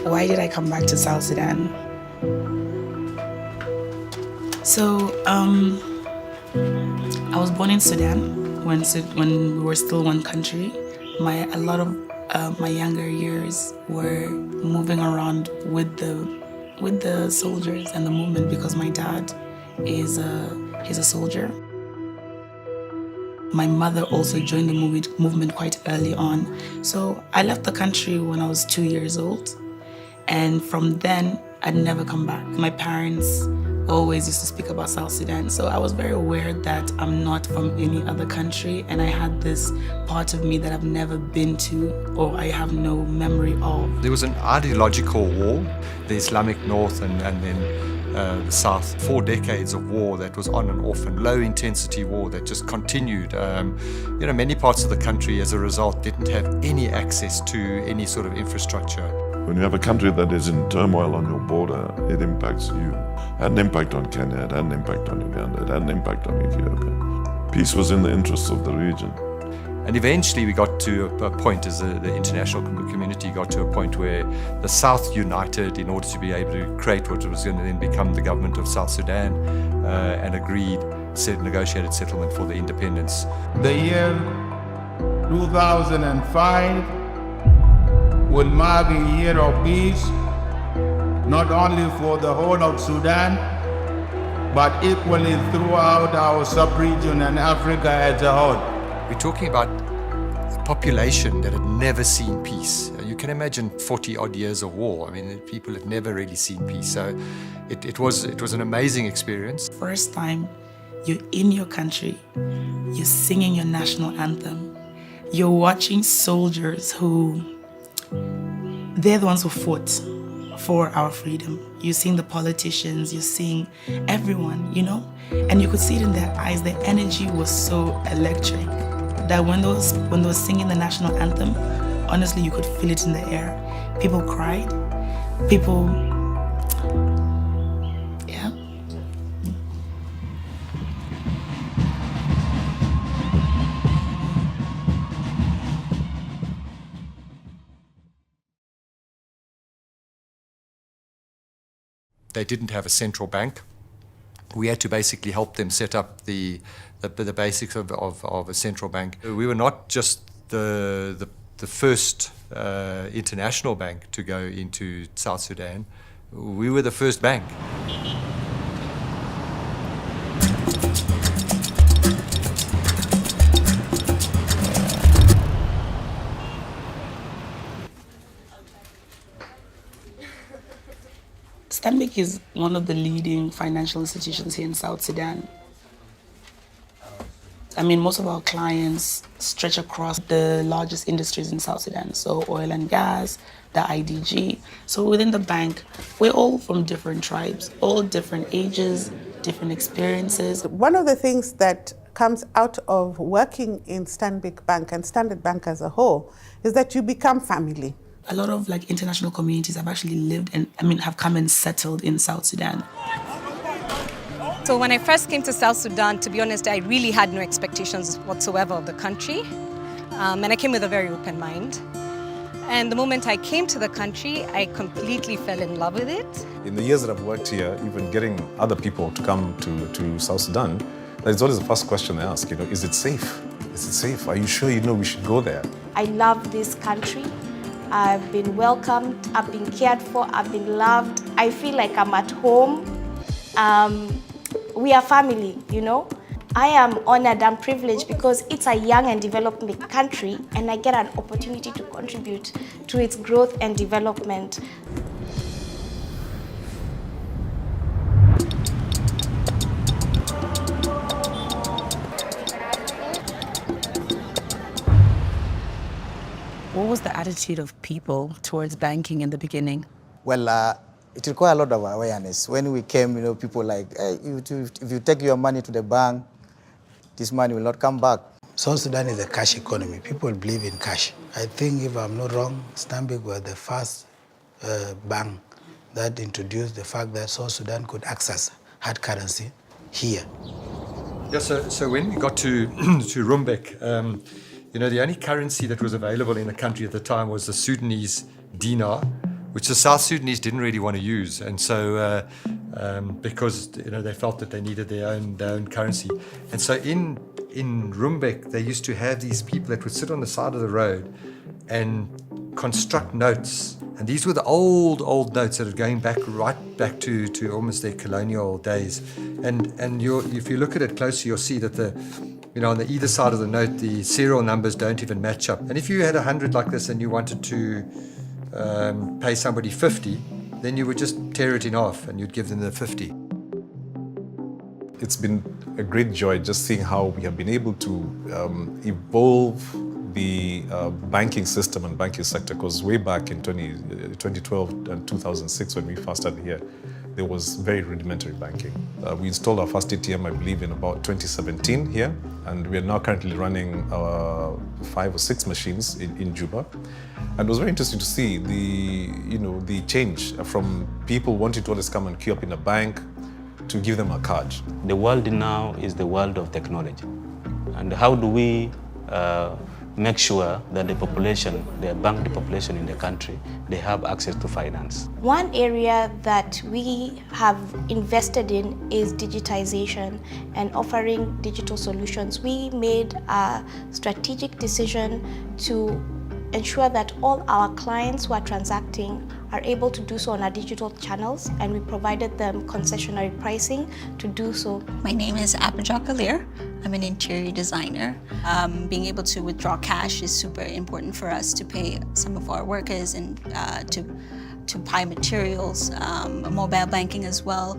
Why did I come back to South Sudan? So, I was born in Sudan when we were still one country. A lot of my younger years were moving around with the soldiers and the movement because my dad he's a soldier. My mother also joined the movement quite early on. So I left the country when I was 2 years old. And from then, I'd never come back. My parents always used to speak about South Sudan. So I was very aware that I'm not from any other country. And I had this part of me that I've never been to or I have no memory of. There was an ideological war, the Islamic North and then the South, 4 decades of war that was on and off, and low intensity war that just continued. Many parts of the country as a result didn't have any access to any sort of infrastructure. When you have a country that is in turmoil on your border, it impacts you. It had an impact on Kenya, it had an impact on Uganda, it had an impact on Ethiopia. Peace was in the interests of the region. And eventually we got to a point, as the international community got to a point where the South united in order to be able to create what was going to then become the government of South Sudan, and agreed, negotiated settlement for the independence. The year 2005 will mark a year of peace, not only for the whole of Sudan, but equally throughout our sub-region and Africa as a whole. We're talking about a population that had never seen peace. You can imagine 40-odd years of war. I mean, people had never really seen peace. So it was an amazing experience. First time you're in your country, you're singing your national anthem, you're watching soldiers who, they're the ones who fought for our freedom. You're seeing the politicians, you're seeing everyone, and you could see it in their eyes. Their energy was so electric that when they were singing the national anthem, honestly, you could feel it in the air. People cried. People, yeah. They didn't have a central bank. We had to basically help them set up the basics of a central bank. We were not just the first international bank to go into South Sudan. We were the first bank. Stanbic is one of the leading financial institutions here in South Sudan. I mean, most of our clients stretch across the largest industries in South Sudan, so oil and gas, the IDG. So within the bank, we're all from different tribes, all different ages, different experiences. One of the things that comes out of working in Stanbic Bank and Standard Bank as a whole is that you become family. A lot of international communities have actually lived and have come and settled in South Sudan. So when I first came to South Sudan, to be honest, I really had no expectations whatsoever of the country. And I came with a very open mind. And the moment I came to the country, I completely fell in love with it. In the years that I've worked here, even getting other people to come to South Sudan, that's always the first question they ask, is it safe? Is it safe? Are you sure we should go there? I love this country. I've been welcomed, I've been cared for, I've been loved. I feel like I'm at home. We are family, I am honored and privileged because it's a young and developing country and I get an opportunity to contribute to its growth and development. What was the attitude of people towards banking in the beginning? Well, it required a lot of awareness. When we came, people like, hey, if you take your money to the bank, this money will not come back. South Sudan is a cash economy. People believe in cash. I think, if I'm not wrong, Stanbic was the first bank that introduced the fact that South Sudan could access hard currency here. Yeah, so when we got to Rumbek, the only currency that was available in the country at the time was the Sudanese dinar, which the South Sudanese didn't really want to use, and so because they felt that they needed their own currency, and so in Rumbek they used to have these people that would sit on the side of the road and construct notes, and these were the old notes that are going right back to almost their colonial days, and if you look at it closely, you'll see that on the either side of the note the serial numbers don't even match up, and if you had 100 like this and you wanted to pay somebody 50, then you would just tear it in half and you'd give them the 50. It's been a great joy just seeing how we have been able to evolve the banking system and banking sector, because way back in 2012 and 2006 when we first started here, there was very rudimentary banking. We installed our first ATM, I believe, in about 2017 here, and we are now currently running 5 or 6 machines in Juba. And it was very interesting to see the change from people wanting to always come and queue up in a bank to give them a card. The world now is the world of technology. And how do we make sure that the population in the country, they have access to finance? One area that we have invested in is digitization and offering digital solutions. We made a strategic decision to ensure that all our clients who are transacting are able to do so on our digital channels, and we provided them concessionary pricing to do so. My name is Apajak Alir. I'm an interior designer. Being able to withdraw cash is super important for us to pay some of our workers and to buy materials, mobile banking as well,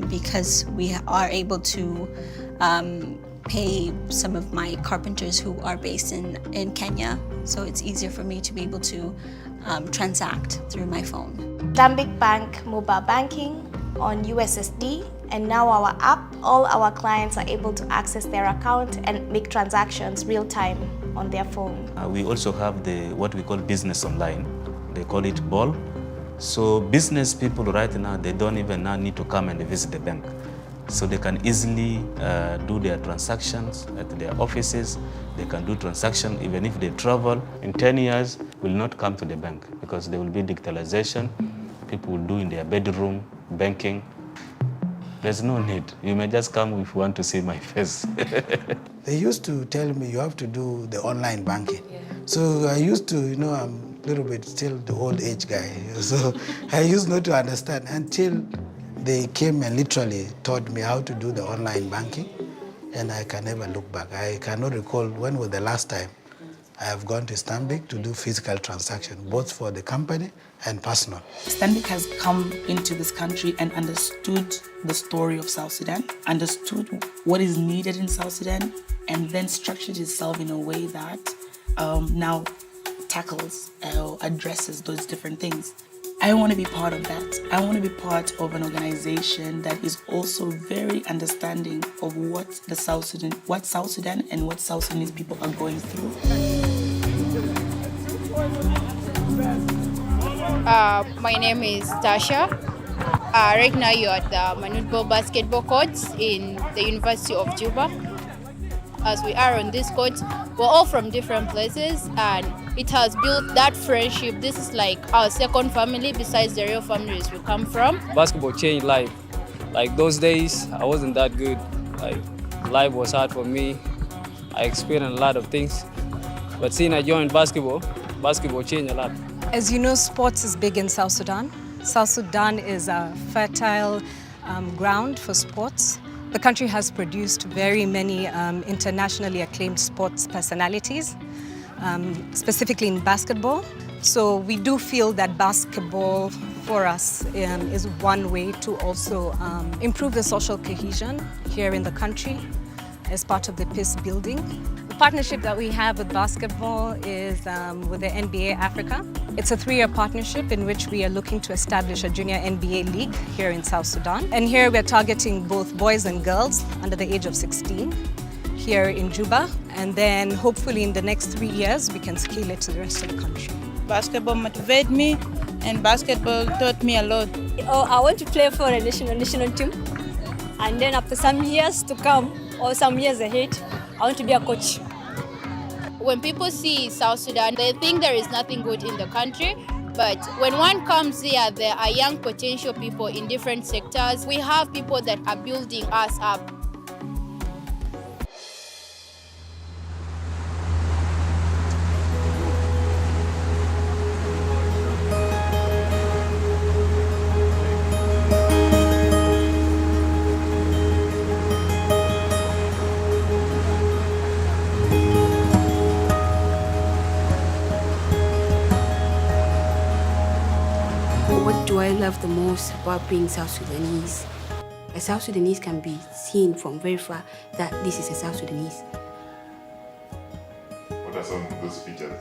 because we are able to pay some of my carpenters who are based in Kenya. So it's easier for me to be able to transact through my phone. Stanbic Bank mobile banking on USSD, and now our app, all our clients are able to access their account and make transactions real time on their phone. We also have what we call business online. They call it BOL. So business people right now, they don't even now need to come and visit the bank. So they can easily do their transactions at their offices. They can do transactions even if they travel. In 10 years, will not come to the bank because there will be digitalization. People will do in their bedroom, banking. There's no need. You may just come if you want to see my face. They used to tell me you have to do the online banking. Yeah. So I used to, I'm a little bit still the old age guy. So I used not to understand until they came and literally taught me how to do the online banking, and I can never look back. I cannot recall when was the last time I have gone to Stanbic to do physical transaction, both for the company and personal. Stanbic has come into this country and understood the story of South Sudan, understood what is needed in South Sudan, and then structured itself in a way that now tackles or addresses those different things. I want to be part of that. I want to be part of an organization that is also very understanding of what South Sudan and what South Sudanese people are going through. My name is Tasha. Right now you're at the Manutbo basketball courts in the University of Juba. As we are on this court, we're all from different places, and it has built that friendship. This is like our second family besides the real families we come from. Basketball changed life. Like those days, I wasn't that good. Like life was hard for me. I experienced a lot of things. But since I joined basketball changed a lot. As you know, sports is big in South Sudan. South Sudan is a fertile ground for sports. The country has produced very many internationally acclaimed sports personalities, specifically in basketball. So we do feel that basketball for us is one way to also improve the social cohesion here in the country as part of the peace building. The partnership that we have with basketball is with the NBA Africa. It's a 3-year partnership in which we are looking to establish a junior NBA league here in South Sudan. And here we're targeting both boys and girls under the age of 16 here in Juba. And then hopefully in the next 3 years, we can scale it to the rest of the country. Basketball motivated me, and basketball taught me a lot. I want to play for a national team. And then after some years to come, or some years ahead, I want to be a coach. When people see South Sudan, they think there is nothing good in the country, But when one comes here, there are young potential people in different sectors. We have people that are building us up. What do I love the most about being South Sudanese? A South Sudanese can be seen from very far that this is a South Sudanese. What are some of those features?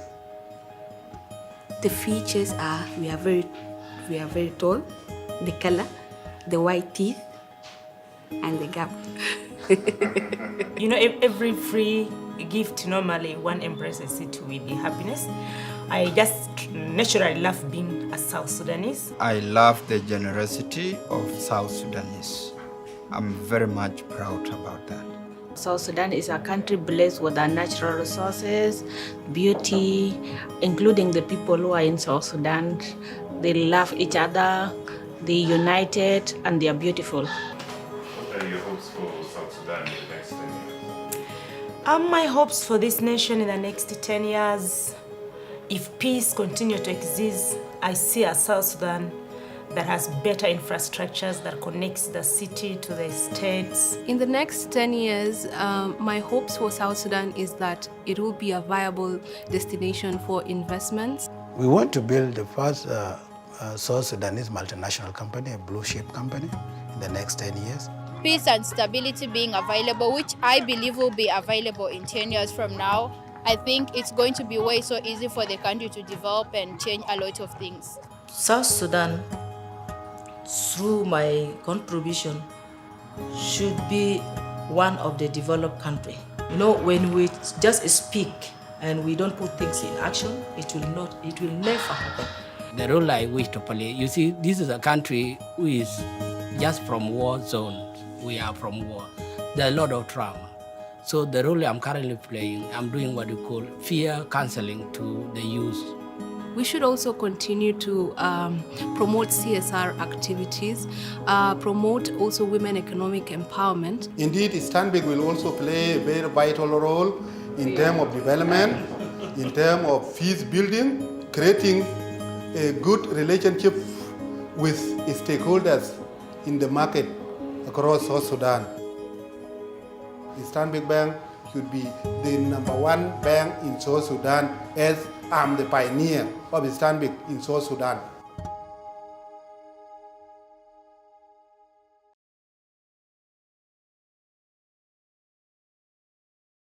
The features are we are very tall, the color, the white teeth, and the gap. You know, every free gift normally one embraces it with happiness. I just naturally love being a South Sudanese. I love the generosity of South Sudanese. I'm very much proud about that. South Sudan is a country blessed with our natural resources, beauty, including the people who are in South Sudan. They love each other, they're united, and they are beautiful. What are your hopes for South Sudan in the next 10 years? My hopes for this nation in the next 10 years, if peace continues to exist, I see a South Sudan that has better infrastructures that connects the city to the states. In the next 10 years, my hopes for South Sudan is that it will be a viable destination for investments. We want to build the first South Sudanese multinational company, a blue chip company, in the next 10 years. Peace and stability being available, which I believe will be available in 10 years from now, I think it's going to be way so easy for the country to develop and change a lot of things. South Sudan, through my contribution, should be one of the developed countries. You know, when we just speak and we don't put things in action, it will never happen. The role I wish to play, you see, this is a country who is just from war zones. We are from war. There are a lot of trauma. So the role I'm currently playing, I'm doing what we call fear counseling to the youth. We should also continue to promote CSR activities, promote also women economic empowerment. Indeed, Stanbic will also play a very vital role in terms of development, in terms of peace building, creating a good relationship with stakeholders in the market across South Sudan. The Stanbic Bank should be the #1 bank in South Sudan, as I'm the pioneer of Stanbic in South Sudan.